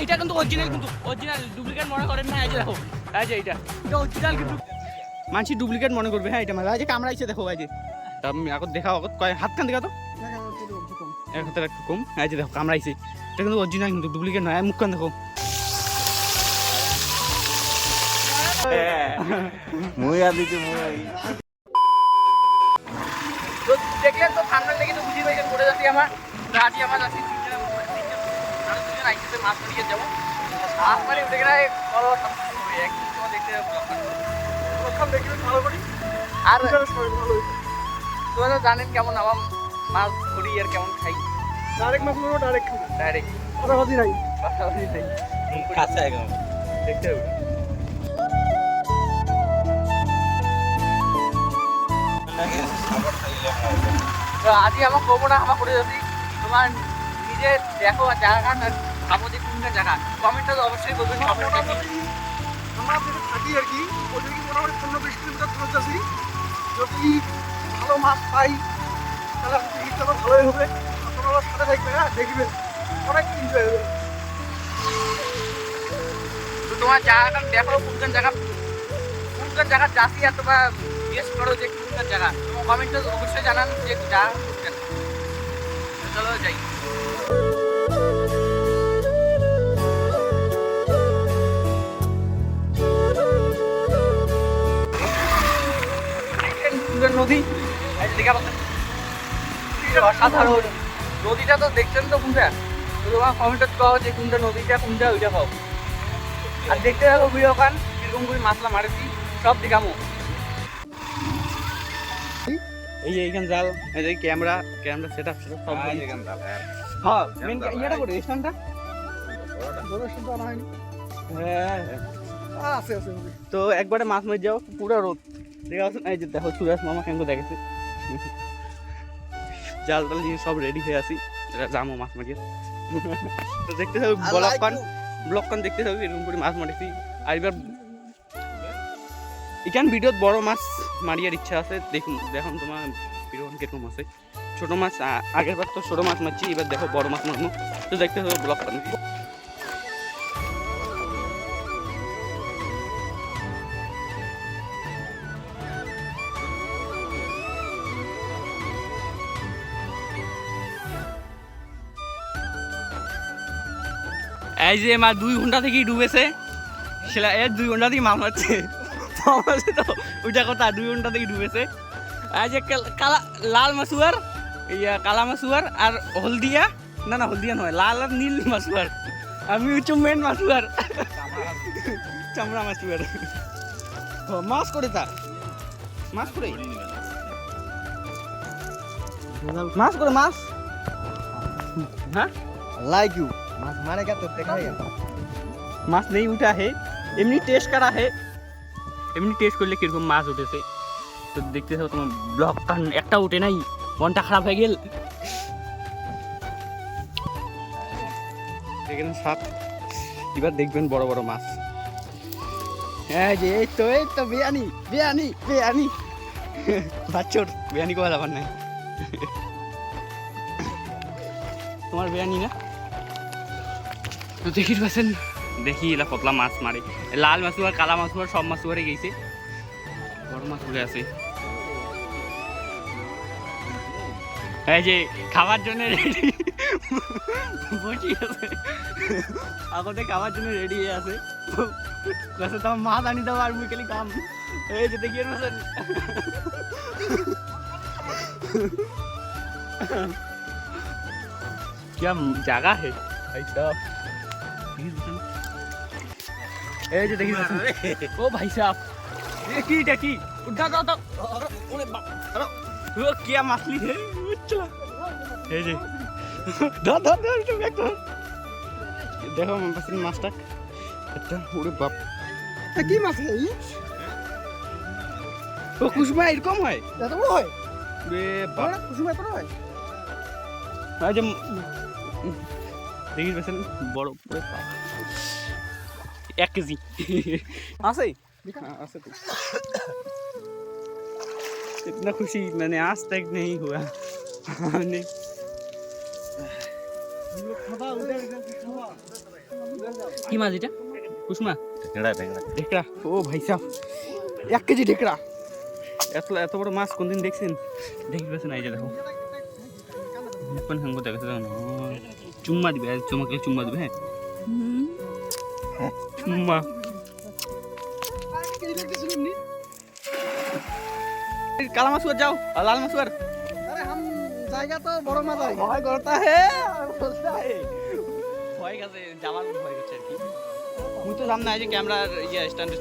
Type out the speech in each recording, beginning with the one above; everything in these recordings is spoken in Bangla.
এইটা কিন্তু অরিজিনাল, কিন্তু অরিজিনাল, ডুপ্লিকেট মনে করেন না। এই যে দেখো, এই যে এটা অরিজিনাল, কিন্তু মানুষ ডুপ্লিকেট মনে করবে। হ্যাঁ, এটা মাছ এই যে কামড়াইছে, দেখো এই যে। আমি আগত দেখা আগত কয় হাত কান দেখা তো এক হাতের একটু কম। এই যে দেখো কামড়াইছে, এটা কিন্তু অরিজিনাল, কিন্তু ডুপ্লিকেট নয়। মুখ কান দেখো। তো দেখলেন তো সামনে থেকে তো বুঝি পাইছেন পড়ে যাচ্ছি আমার রাজি আমার যাচ্ছি দুজন আইসে মাছ ধরিয়ে যাবো। মাছ মারি উঠে গেলে দেখতে দেখবেন ভালো করি। আর তোমরা জানেন কেমন আমার মাছ ধরি আর কেমন খাই। ডাইরেক্ট মাছ মারবো, ডাইরেক্ট খাবো, ডাইরেক্ট কথাবাজি নাই, কথাবাজি নাই, কাছে দেখতে হবে। তো আজকে আমার কবো না, আমার করে যাচ্ছি। তোমার নিজে দেখো জায়গা খাবো যে কোনটা জায়গা, কমেন্টটা তো অবশ্যই বলবেন। আমরা যেটা থাকি আর কি, ওদিকে মোটামুটি 15-20 কিলোমিটার দূরে যাচ্ছি। যদি ভালো মাছ পাই তাহলে ভিড়টা তো ভালোই হবে। আপনারা সাথে থাকবে, হ্যাঁ দেখবেন, অনেক এনজয় হবে। তো তোমার জায়গাটা দেখো কোনখান জায়গা যাচ্ছি, আর তোমরা গেস করো যে কোনখান জায়গা। তোমার কমেন্টে অবশ্যই জানান যে জায়গা কোনখান। চলো যাই। নদী অসাধারণ। নদীটা তো দেখছেন তো কোনটা, তোমার কমেন্টে পাওয়া যে কোনটা নদীটা কোনটা ওইটা পাও। আর দেখতে থাকো ভিডিও কান কিরকম করে মাছলা মারেছি সব দেখামো। এই যে এইখান জাল, এই যে ক্যামেরা সেট আপ সব এইখান জাল। হ্যাঁ মেন ইয়াটা করে স্থানটা হ্যাঁ আছে আছে। তো একবারে মাছ মার যাও পুরো রোদ দেখে আসুন। এই যে দেখো সুরেশ মামা কেন দেখেছে, জাল টাল নিয়ে সব রেডি হয়ে আছি, যাবো মাছ মারিয়ে। তো দেখতে থাকো ব্লগ কান দেখতে থাকো এরকম করে মাছ মারিছি। আর এবার এখানে ভিডিওত বড় মাছ মারিয়ার ইচ্ছা আছে, দেখুন তোমার ভিডিও কিরকম আছে। ছোট মাছ আগের বার তো ছোট মাছ মারছি, এবার দেখো বড় মাছ মারবো। তো দেখতে থাকো ব্লগ কান। এই যে মা 2 ঘন্টা থেকেই ডুবেছে, সেটা 2 ঘন্টা থেকে মাছ মারছে। তো ওইটা কথা, 2 ঘন্টা থেকে ডুবেছে। এই যে কালা লাল মাছুয়ার, কালা মাছুয়ার আর হলদিয়া, না হলদিয়া নয়, লাল আর নীল মাছুয়ার। আমি হচ্ছে মেন মাছুয়ার, চামড়া মাছুয়ার। মাছ করে তা মাছ করে মাছ হ্যাঁ लाइक यू मास मारे क्या तो देखा है মাছ নেই উঠা है, এমনি টেস্ট করা है, এমনি টেস্ট করলে কিরকম মাছ উঠেছে। তো দেখতে থাকো তোমার ব্লগ কান একটা উঠে নাই, মনটা খারাপ হয়ে গেল। এখানে সাপ, এবার দেখবেন বড় বড় মাছ। হ্যাঁ যে এই তো বিয়ানি বাচ্চোর বিয়ানি করা যাবার নাই। তোমার বিয়ানি না তো দেখি পাচ্ছেন, দেখি এলা কতলা মাছ মারে। লাল মাছুয়ার কালা মাছুয়ার সব মাছুয়ারে গেছে, বড় মাছ উঠে আছে। এই যে খাবার জন্য রেডি বসে আছে, আগতে খাবার জন্য রেডি হয়ে আছে। তোমার মাছ আনি দাও আর মুই খালি কাম। এই যে দেখিয়ে পাচ্ছেন क्या जगह है भाई साहब। এই যে দেখি ও ভাই সাহেব কি উঠা দাও ওরে বাপ ও কি মাছলি হে চলো। এই যে ধর একটু দেখো আমার পাশে মাছটা একটা, ওরে বাপ কি মাছ এই ও কুসুমা এরকম হয়, এত বড় হয় রে বাপ কুসুমা এত বড় হয়। এই যে দেখি পাচ্ছেন বড় 1 কেজি আছে আছে तो इतना खुशी मैंने आज तक नहीं हुआ। কি মাছ এটা? কুসমা? ঢেকড়া। ও ভাই সাহেব 1 কেজি ঢেকড়া। এত বড় মাছ কোনদিন দেখছেন? দেখি পেয়েছেন এই যে দেখো কোন সঙ্গ দেখেছে চুম্মা দিবে চুমাকে চুম্মা দিবে হ্যাঁ চুম্মা काला मछुआर जाओ और लाल मछुआर। अरे हम जाएगा तो बड़ा मजा आएगा। ভয় করতা হে বলতা হে ভয় কাছে যাওয়ার ভয় করছে আর কি। মুই তো জান না এই যে ক্যামেরার ইয়া স্ট্যান্ড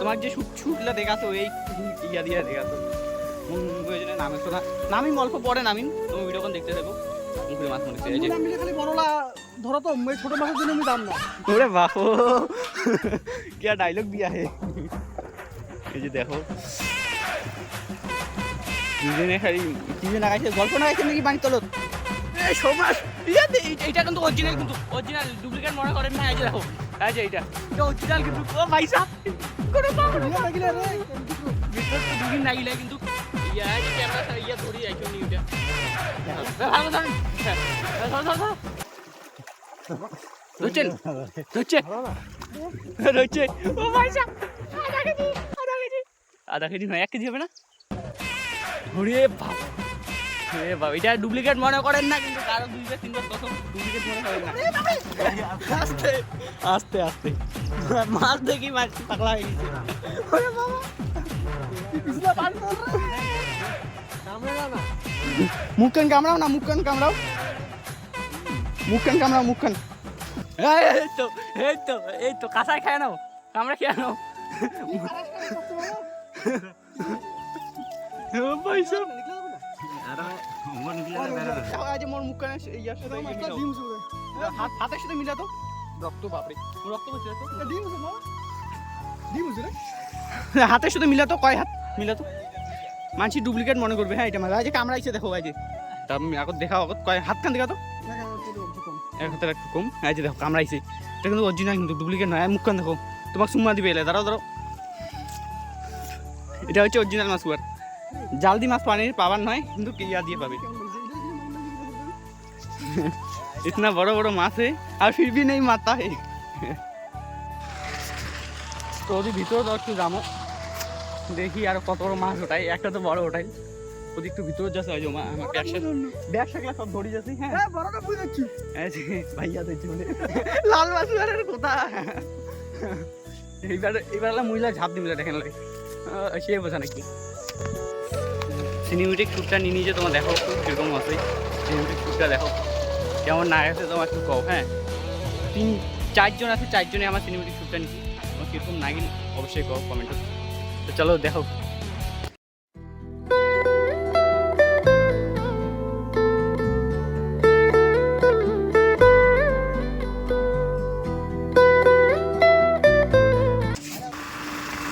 তোমার যে শুটলা দেখাছো এই ইয়া দিয়া দেখাছো মন প্রয়োজনে নামে শোনা নামি অল্প পরে নামিন তুমি ভিডিও কোন দেখতে থাকো মুখে মাছ মনে এই যে আমি খালি বড়লা ধরো তো मैं ছোট মাছের জন্য আমি দাম না। ওরে বাপো কি ডায়লগ দিয়া হে এই যে দেখো দুজনে খালি তিনজন লাগাইছে গল্প না গাইছে নাকি বাড়ি তলত এই সমাস এইটা কিন্তু অরিজিনাল ডুপ্লিকেট মনে করেন না এই যে দেখো এই যে এটা অরিজিনাল কিন্তু ও ভাই সাহেব কোনো পাবো না লাগিলে রে ভিতর তো দুদিন লাগিলে কিন্তু ইয়া এই ক্যামেরা ইয়া ধরি আইছো নি ওটা ভালো ধরেন ধরছেন ও ভাই সাহেব আধা কেজি নয় 1 কেজি হবে না ওরে বাবা রে বাবা এটা ডুপ্লিকেট মনে করেন না কিন্তু কারো 2 3 বার কত ডুপ্লিকেট মনে করেন না আস্তে আস্তে আস্তে মাছ দেখি মাছ পাগলা হয়ে গেছে ওরে বাবা পিছলা পানি পড় কামড়া না মুখখান কামড়াও না মুখখান কামড়াও মুখখান এই তো কাঁচাই খায় নাও কামড়া খেয়ে নাও পয়সা হাতের সাথে মিলা তো রক্ত বাপরে রক্ত হাতের সাথে মিলা তো কয় হাত মিলা তো মানসি ডুপ্লিকেট মনে করবে হ্যাঁ এটা মাছ আজ কামড়াইছে দেখো আজ তা আমি আগত দেখা আগত কয় হাত কান দেখা তো 1 হাতের একটু কম আজ দেখো কামড়াইছে এটা কিন্তু অরিজিনাল কিন্তু ডুপ্লিকেট নয় মুখ কান দেখো তোমাকে সুম্মা দিবে এলে দাঁড়াও এটা হচ্ছে অরিজিনাল মাছুয়ার জাল দি মাছ পানির পাবার নয় কিন্তু ইয়া দিয়ে পাবে इतना बड़ा बड़ा माछ है और फिर भी नहीं मारता है তো ওদের ভিতরে তো একটু যাবো দেখি আর কত বড় মাছ ওঠাই একটা তো বড় ওঠাই ওদের একটু ভিতরে যাচ্ছে ওই আমার ব্যবসা ক্লাস সব ধরে যাচ্ছি হ্যাঁ বড়টা বুঝাচ্ছি ভাইয়া দেখছি বলে লাল মাছ আর কোথা এইবার মহিলা ঝাঁপ দিবে দেখেন লাগে সে বোঝা নাকি সিনেমেটিক শ্যুটটা নিয়ে নিয়ে যে তোমার দেখো কীরকম আছে সিনেমেটিক শ্যুটটা দেখো কেমন না গেছে তোমার একটু কও হ্যাঁ 4জন আছে 4জনে আমার সিনেমেটিক শ্যুটটা নিচ্ছি তোমার কীরকম না গেলে অবশ্যই কও কমেন্টে তো চলো দেখো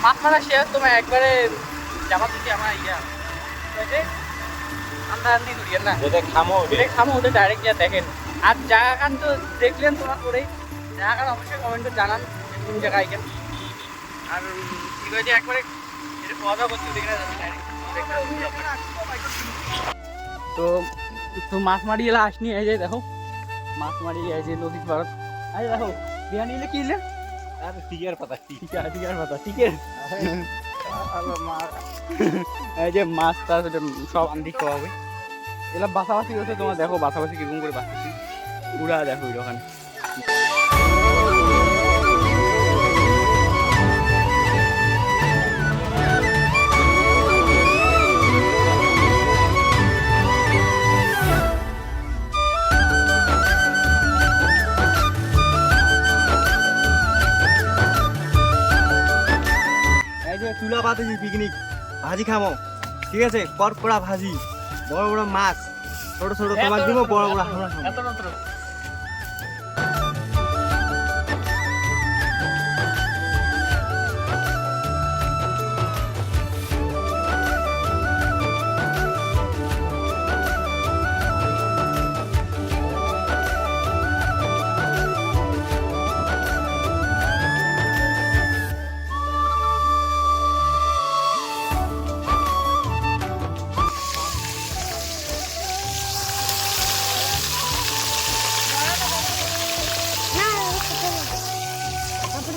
মাছ মারা শেয়ার তোমার একবারে জামা দিচ্ছি আমার ইয়া আন্দাজি করিয়েন না খামো ওদের ডাইরেক্ট যা দেখেন আর জায়গাখান তো দেখলেন তোমার করেই জায়গাখান অবশ্যই কমেন্টে জানান কোন জায়গায় গেন আর ঠিক হয়েছে একবারে এটা খাওয়া দাওয়া করছি দেখে তো তো মাছ মারি এলা আসনি এই যে দেখো মাছ মারি এই যে নদীর পাড়ত এই দেখো বিহানি এলে কি এলে আর টিকের পাতা টিকের এই যে মাছ টাছ সব আন্দি খাওয়া হবে এলা বাসাবাসি রয়েছে তোমার দেখো বাসাবাসি কিরকম করে বাসাচ্ছি পুরা দেখো ওখানে চুলা পাতেছি পিকনিক ভাজি খামো ঠিক আছে কড়কড়া ভাজি বড় বড় মাছ ছোট ছোট তোমার দিব বড় বড়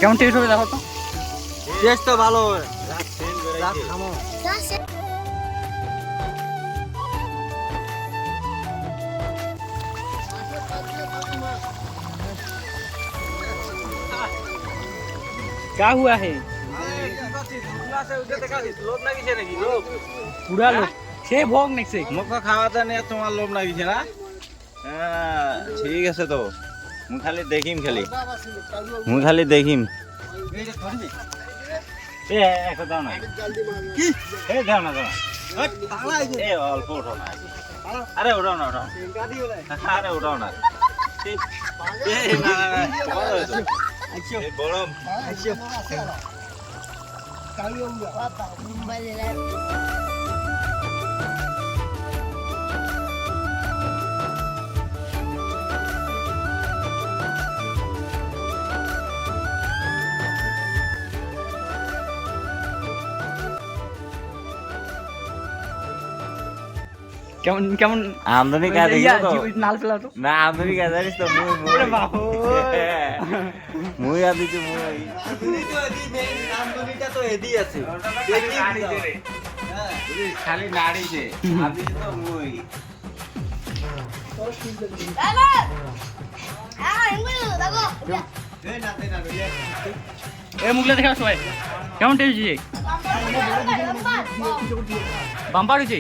কেমন টেস্ট হবে দেখো তো। টেস্ট তো ভালো রাত খামো क्या हुआ है লোভ লাগিছে নাকি লোভ पूरा लोग से भोग नेक्स्ट से মোক খাওয়াতে নিয়ে তোমার লোভ লাগিছে না হ্যাঁ ঠিক আছে তো মুই খালি দেখিম এ একটা দাও না কি এ দাও না এ অল্প উঠাও না আরে উঠাও না আরে উঠাও না এ না গরম কেমন কেমন আমদানি কা দেখিস তো নাল ফেলা তো না আমদানি কা জানিস তো ওরে বাবা মুই আদিতে মুই আমদানিটা তো এদি আছে খালি নাড়িছে আদিতে তো মুই এ মুগলা দেখা সবাই কেমন টেস্ট হয়েছে বাম্পার হয়েছে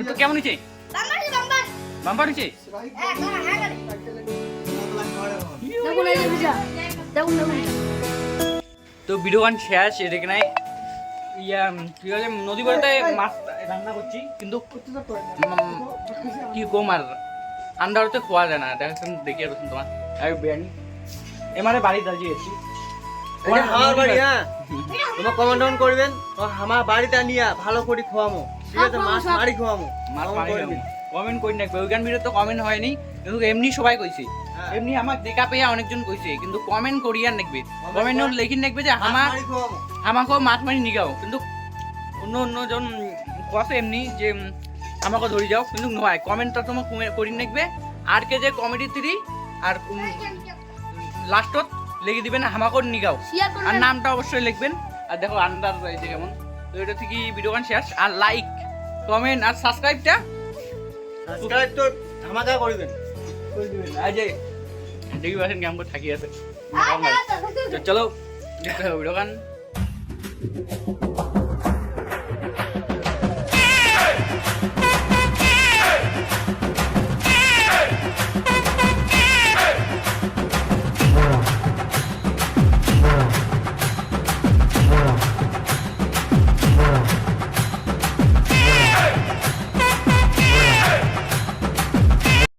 তো কেমন হয়েছে বাম্পার হয়েছে তো ভিডিও গান শেষ এদিকে নাই ইয়া কি বলে নদী পাড়াতে মাছ রান্না করছি কিন্তু কি কম আর আন্ডারতে খোয়া যায় না দেখেন দেখি আর তোমার আর বিরিয়ানি এমারে বাড়ি দাঁড়িয়ে আছি এটা আমার বাড়ি হ্যাঁ তোমরা কমেন্ট ডাউন করবেন ও আমার বাড়িতে নিয়া ভালো করে খাওয়ামো ঠিক আছে মাছ মারি খাওয়ামো মাছ পানি কমেন্ট করি না ওইখান ভিডিও তো কমেন্ট হয়নি কিন্তু এমনি সবাই কইছে এমনি আমার দেখা পেয়ে অনেকজন কইছে কিন্তু কমেন্ট করি আর দেখবে কমেন্ট লেখিন দেখবে যে আমাকেও মাছ মারি নিগাও কিন্তু অন্য জন কছে এমনি যে আমাকে ধরে যাও কিন্তু নয় কমেন্টটা তোমার করি দেখবে আর কে যে কমেডি থ্রি আর লাস্টত লিখে দিবেন আমাকেও নিগাও আর নামটা অবশ্যই লিখবেন আর দেখো আন্ডার রয়েছে কেমন তো এটা থেকে ভিডিও গান শেষ আর লাইক কমেন্ট আর সাবস্ক্রাইবটা সাবস্ক্রাইব তো ধামাকা করবেন আর যে দেখি বাসেন কেমন করে থাকি আছে চলো ভিডিও গান